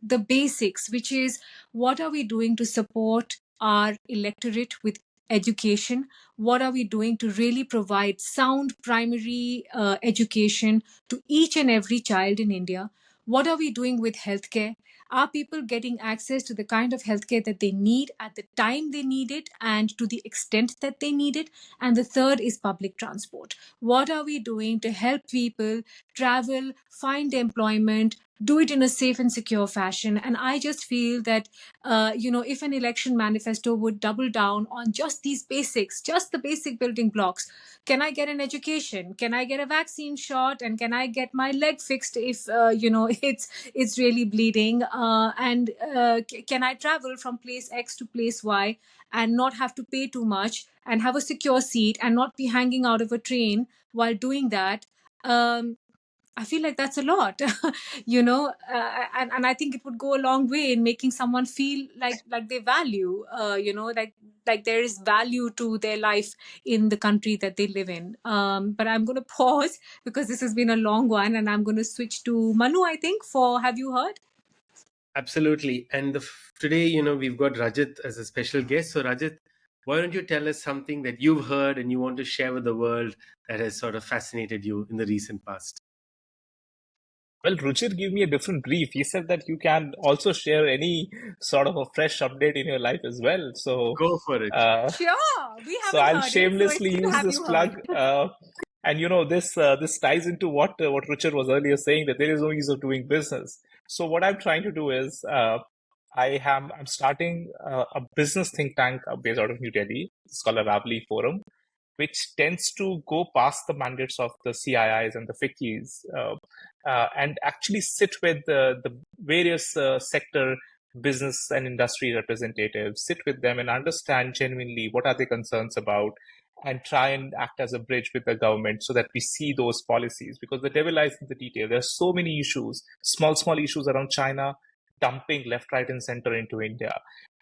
Speaker 4: the basics, which is, what are we doing to support our electorate with education? What are we doing to really provide sound primary education to each and every child in India? What are we doing with healthcare? Are people getting access to the kind of healthcare that they need at the time they need it and to the extent that they need it? And the third is public transport. What are we doing to help people travel, find employment, do it in a safe and secure fashion? And I just feel that, if an election manifesto would double down on just these basics, just the basic building blocks. Can I get an education? Can I get a vaccine shot? And can I get my leg fixed if, it's really bleeding? Can I travel from place X to place Y and not have to pay too much and have a secure seat and not be hanging out of a train while doing that? I feel like that's a lot, and I think it would go a long way in making someone feel like they value, like there is value to their life in the country that they live in. But I'm going to pause because this has been a long one, and I'm going to switch to Manu, I think, for Have You Heard?
Speaker 1: Absolutely. And today, we've got Rajat as a special guest. So, Rajat, why don't you tell us something that you've heard and you want to share with the world that has sort of fascinated you in the recent past?
Speaker 2: Well, Ruchir gave me a different brief. He said that you can also share any sort of a fresh update in your life as well. So,
Speaker 1: Go for it.
Speaker 4: Sure, we
Speaker 2: so
Speaker 4: haven't
Speaker 2: I'll
Speaker 4: heard it, so it's
Speaker 2: shamelessly
Speaker 4: good to
Speaker 2: use
Speaker 4: have
Speaker 2: this
Speaker 4: you heard.
Speaker 2: plug. And this ties into what Ruchir was earlier saying, that there is no ease of doing business. So what I'm trying to do is I'm starting a business think tank based out of New Delhi. It's called a Ravli Forum, which tends to go past the mandates of the CIIs and the FICCIs, and actually sit with the various sector business and industry representatives, sit with them and understand genuinely what are their concerns about, and try and act as a bridge with the government so that we see those policies, because the devil lies in the detail. There are so many issues, small issues around China dumping left, right, and center into India.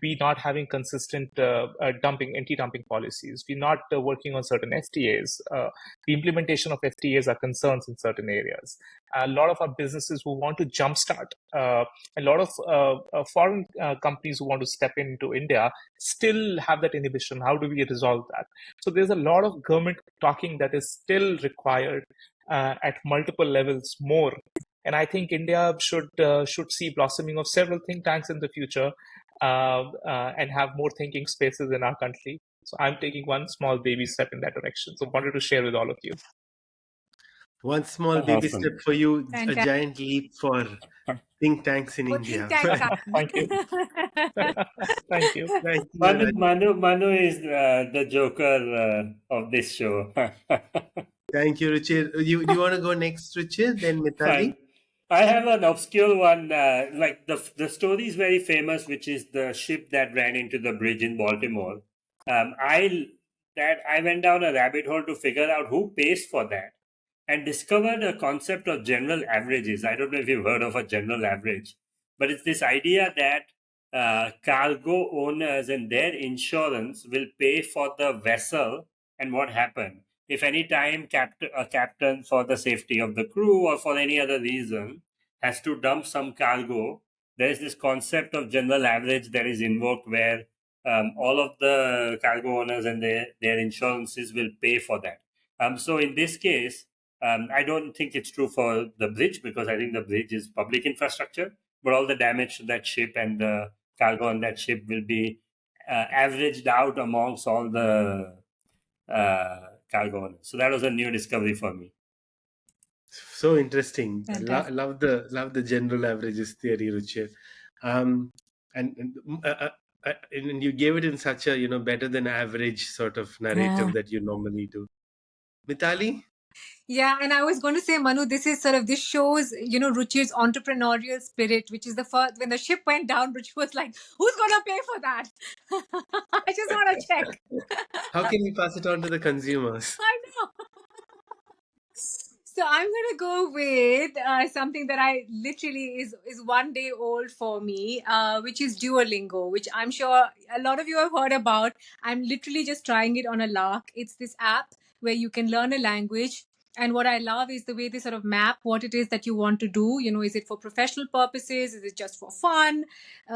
Speaker 2: We not having consistent anti-dumping policies. We're not working on certain FTAs. The implementation of FTAs are concerns in certain areas. A lot of our businesses who want to jumpstart, a lot of foreign companies who want to step into India still have that inhibition. How do we resolve that? So there's a lot of government talking that is still required at multiple levels more. And I think India should see blossoming of several think tanks in the future, and have more thinking spaces in our country. So I'm taking one small baby step in that direction. So wanted to share with all of you.
Speaker 1: One small baby
Speaker 3: Awesome.
Speaker 1: step for you, a
Speaker 4: Fantastic.
Speaker 1: giant leap for think tanks in
Speaker 4: For
Speaker 1: India.
Speaker 4: think tank
Speaker 2: Thank you. Thank you.
Speaker 1: Thank you,
Speaker 3: Manu,
Speaker 1: Rajat.
Speaker 3: Manu is the joker of this show.
Speaker 1: Thank you, Ruchir. You want to go next, Ruchir? Then
Speaker 3: Fine.
Speaker 1: Mitali?
Speaker 3: I have an obscure one. Like the story is very famous, which is the ship that ran into the bridge in Baltimore. I went down a rabbit hole to figure out who pays for that, and discovered a concept of general averages. I don't know if you've heard of a general average, but it's this idea that cargo owners and their insurance will pay for the vessel and what happened. If any time a captain, for the safety of the crew or for any other reason, has to dump some cargo, there is this concept of general average that is invoked, where all of the cargo owners and their insurances will pay for that. So in this case, I don't think it's true for the bridge, because I think the bridge is public infrastructure, but all the damage to that ship and the cargo on that ship will be averaged out amongst all the cargo owners. So that was a new discovery for me.
Speaker 1: So interesting.
Speaker 4: Fantastic.
Speaker 1: Love the general averages theory, Ruchir. And you gave it in such a better than average sort of narrative that you normally do. Mitali?
Speaker 4: Yeah, and I was going to say, Manu, this shows, Ruchir's entrepreneurial spirit, which is the first, when the ship went down, Ruchir was like, who's going to pay for that? I just want to check.
Speaker 1: How can we pass it on to the consumers?
Speaker 4: I know. So I'm going to go with something that I literally is 1 day old for me, which is Duolingo, which I'm sure a lot of you have heard about. I'm literally just trying it on a lark. It's this app where you can learn a language. And what I love is the way they sort of map what it is that you want to do. Is it for professional purposes? Is it just for fun?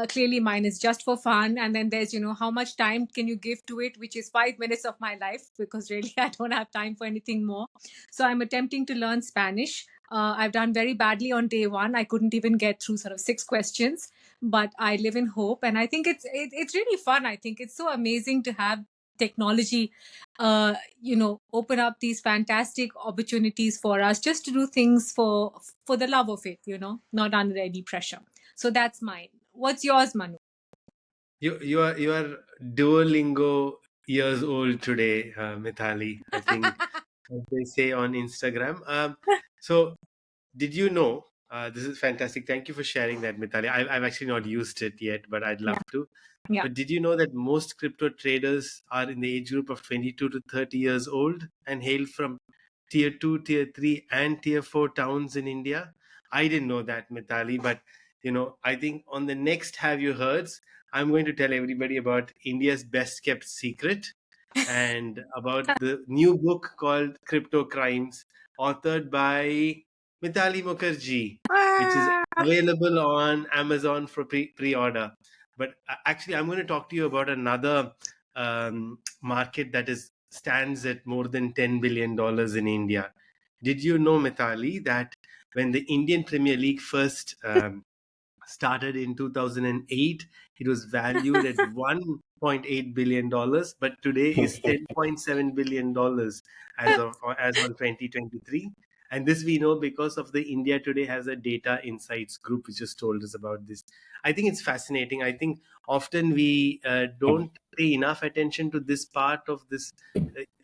Speaker 4: Clearly, mine is just for fun. And then there's, how much time can you give to it, which is 5 minutes of my life, because really I don't have time for anything more. So I'm attempting to learn Spanish. I've done very badly on day one. I couldn't even get through sort of 6 questions. but I live in hope, and I think it's really fun. I think it's so amazing to have technology, open up these fantastic opportunities for us just to do things for the love of it, not under any pressure. So that's mine. What's yours, Manu?
Speaker 1: You are Duolingo years old today, Mithali. I think as they say on Instagram. So did you know? This is fantastic. Thank you for sharing that, Mithali. I've actually not used it yet, but I'd
Speaker 4: Yeah,
Speaker 1: love to.
Speaker 4: yeah.
Speaker 1: But did you know that most crypto traders are in the age group of 22 to 30 years old and hail from tier 2, tier 3, and tier 4 towns in India? I didn't know that, Mithali, but I think on the next Have You Heards, I'm going to tell everybody about India's best kept secret and about the new book called Crypto Crimes, authored by Mitali Mukherjee, which is
Speaker 4: Ah,
Speaker 1: available on Amazon for pre-order. But actually, I'm going to talk to you about another market that is stands at more than $10 billion in India. Did you know, Mitali, that when the Indian Premier League first started in 2008, it was valued at $1.8 billion, but today is $10.7 billion as on 2023. And this we know because of the India Today has a data insights group which has told us about this. I think it's fascinating. I think often we don't pay enough attention to this part of this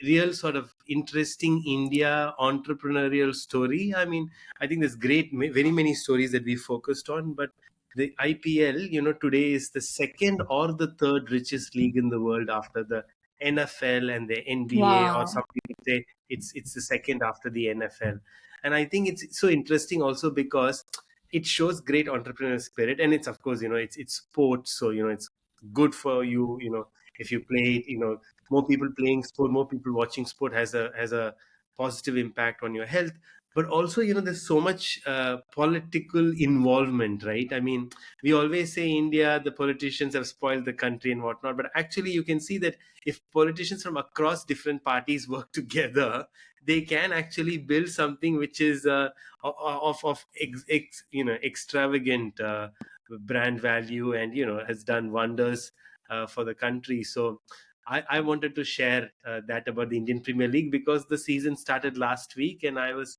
Speaker 1: real sort of interesting India entrepreneurial story. I mean, I think there's very many stories that we focused on, but the IPL, today is the second or the third richest league in the world after the NFL and the NBA, or
Speaker 4: wow.
Speaker 1: some people say it's the second after the NFL. And I think it's so interesting also because it shows great entrepreneurial spirit, and it's of course it's sports, so it's good for you. If you play it, more people playing sport, more people watching sport has a positive impact on your health. But also there's so much political involvement, right? I mean, we always say India, the politicians have spoiled the country and whatnot, but actually you can see that if politicians from across different parties work together, they can actually build something which is of extravagant brand value, and has done wonders for the country. So I wanted to share that about the Indian Premier League because the season started last week, and I was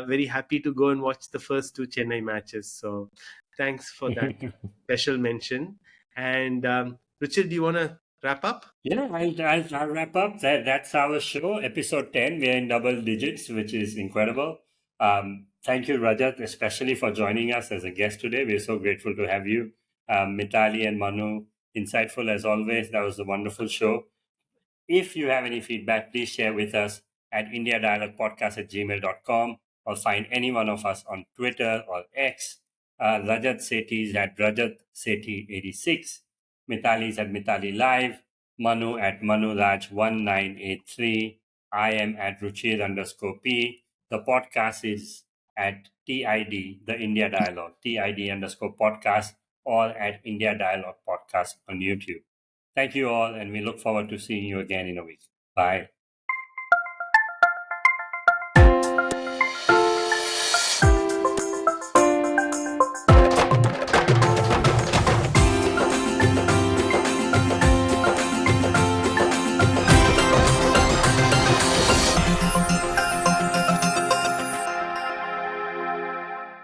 Speaker 1: very happy to go and watch the first two Chennai matches. So thanks for that special mention. And Richard, do you want to wrap up?
Speaker 3: Yeah, I'll wrap up. That's our show, episode 10. We're in double digits, which is incredible. Thank you, Rajat, especially for joining us as a guest today. We're so grateful to have you. Mitali and Manu, insightful as always. That was a wonderful show. If you have any feedback, please share with us at indiadialoguepodcast@gmail.com, or find any one of us on Twitter or X. Rajat Sethi is at Rajat Sethi 86. Mitali is at Mitali Live. Manu at ManuRaj1983. I am at Ruchir_P. The podcast is at TID, the India Dialogue, TID_podcast, or at India Dialogue Podcast on YouTube. Thank you all, and we look forward to seeing you again in a week. Bye.